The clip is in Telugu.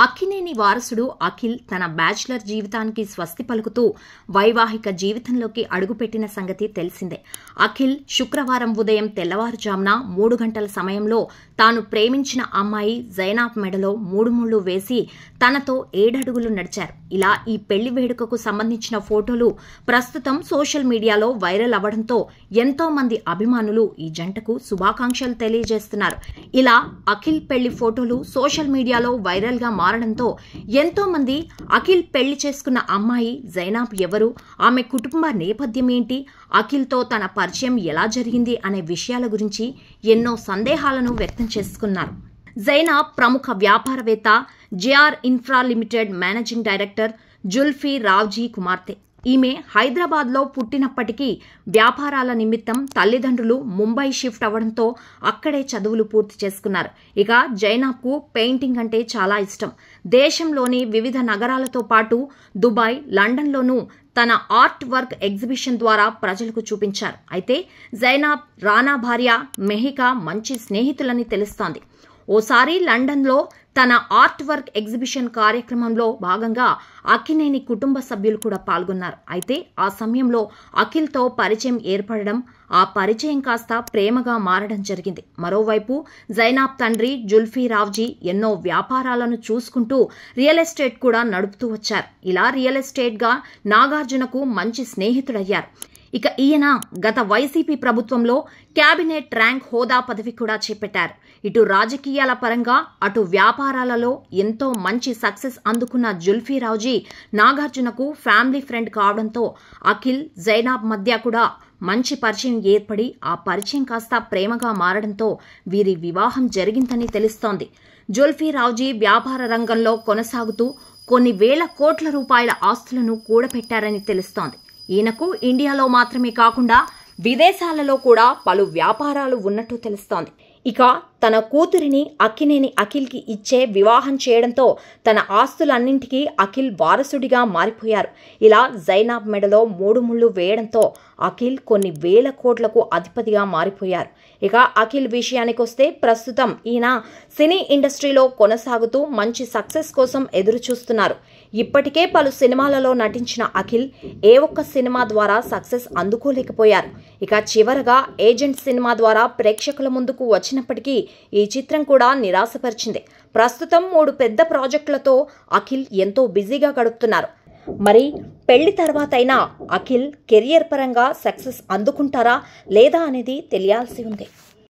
అక్కినేని వారసుడు అఖిల్ తన బ్యాచిలర్ జీవితానికి స్వస్తి పలుకుతూ వైవాహిక జీవితంలోకి అడుగుపెట్టిన సంగతి తెలిసిందే. అఖిల్ శుక్రవారం ఉదయం తెల్లవారుజామున 3 గంటల సమయంలో తాను ప్రేమించిన అమ్మాయి జైనాబ్ మెడలో 3 ముళ్లు వేసి తనతో 7 అడుగులు నడిచారు. ఇలా ఈ పెళ్లి వేడుకకు సంబంధించిన ఫోటోలు ప్రస్తుతం సోషల్ మీడియాలో వైరల్ అవ్వడంతో ఎంతో మంది అభిమానులు ఈ జంటకు శుభాకాంక్షలు తెలియజేస్తున్నారు. ఇలా అఖిల్ పెళ్లి ఫోటోలు సోషల్ మీడియాలో వైరల్ గా మారడంతో ఎంతో మంది అఖిల్ పెళ్లి చేసుకున్న అమ్మాయి జైనాబ్ ఎవరు, ఆమె కుటుంబ నేపథ్యం ఏంటి, అఖిల్తో తన పరిచయం ఎలా జరిగింది అనే విషయాల గురించి ఎన్నో సందేహాలను వ్యక్తం చేసుకున్నారు. జైనాబ్ ప్రముఖ వ్యాపారవేత్త JR infra limited managing director Zulfi Ravji కుమార్తె. ఈమె హైదరాబాద్లో పుట్టినప్పటికీ వ్యాపారాల నిమిత్తం తల్లిదండ్రులు ముంబై షిఫ్ట్ అవ్వడంతో అక్కడే చదువులు పూర్తి చేసుకున్నారు. ఇక జైనాబ్కు పెయింటింగ్ అంటే చాలా ఇష్టం. దేశంలోని వివిధ నగరాలతో పాటు దుబాయ్, లండన్లోనూ తన ఆర్ట్ వర్క్ ఎగ్జిబిషన్ ద్వారా ప్రజలకు చూపించారు. అయితే జైనాబ్ రానా భార్య మెహికా మంచి స్నేహితులని తెలుస్తోంది. ఓసారి లండన్లో తన ఆర్ట్ వర్క్ ఎగ్జిబిషన్ కార్యక్రమంలో భాగంగా అక్కినేని కుటుంబ సభ్యులు కూడా పాల్గొన్నారు. అయితే ఆ సమయంలో అఖిల్తో పరిచయం ఏర్పడడం, ఆ పరిచయం కాస్త ప్రేమగా మారడం జరిగింది. మరోవైపు జైనాబ్ తండ్రి జుల్ఫీ రావ్జీ ఎన్నో వ్యాపారాలను చూసుకుంటూ రియల్ ఎస్టేట్ కూడా నడుపుతూ వచ్చారు. ఇలా రియల్ ఎస్టేట్గా నాగార్జునకు మంచి స్నేహితుడయ్యారు. ఇక ఈయన గత వైసీపీ ప్రభుత్వంలో క్యాబినెట్ ర్యాంక్ హోదా పదవి కూడా చేపట్టారు. ఇటు రాజకీయాల పరంగా అటు వ్యాపారాలలో ఎంతో మంచి సక్సెస్ అందుకున్న జుల్ఫీ రావ్జీ నాగార్జునకు ఫ్యామిలీ ఫ్రెండ్ కావడంతో అఖిల్, జైనాబ్ మధ్య కూడా మంచి పరిచయం ఏర్పడి ఆ పరిచయం కాస్త ప్రేమగా మారడంతో వీరి వివాహం జరిగిందని తెలుస్తోంది. జుల్ఫీ రావ్జీ వ్యాపార రంగంలో కొనసాగుతూ కొన్ని వేల కోట్ల రూపాయల ఆస్తులను కూడబెట్టారని తెలుస్తోంది. ఈయనకు ఇండియాలో మాత్రమే కాకుండా విదేశాలలో కూడా పలు వ్యాపారాలు ఉన్నట్టు తెలుస్తోంది. ఇక తన కూతురిని అక్కినేని అఖిల్కి ఇచ్చే వివాహం చేయడంతో తన ఆస్తులన్నింటికీ అఖిల్ వారసుడిగా మారిపోయారు. ఇలా జైనాబ్ మెడలో 3 ముళ్లు వేయడంతో అఖిల్ కొన్ని వేల కోట్లకు అధిపతిగా మారిపోయారు. ఇక అఖిల్ విషయానికొస్తే ప్రస్తుతం ఈయన సినీ ఇండస్ట్రీలో కొనసాగుతూ మంచి సక్సెస్ కోసం ఎదురు చూస్తున్నారు. ఇప్పటికే పలు సినిమాలలో నటించిన అఖిల్ ఏ ఒక్క సినిమా ద్వారా సక్సెస్ అందుకోలేకపోయారు. ఇక చివరగా ఏజెంట్ సినిమా ద్వారా ప్రేక్షకుల ముందుకు వచ్చినప్పటికీ ఈ చిత్రం కూడా నిరాశపరిచింది. ప్రస్తుతం 3 పెద్ద ప్రాజెక్టులతో అఖిల్ ఎంతో బిజీగా గడుపుతున్నారు. మరి పెళ్లి తర్వాతైనా అఖిల్ కెరియర్ పరంగా సక్సెస్ అందుకుంటారా లేదా అనేది తెలియాల్సి ఉంది.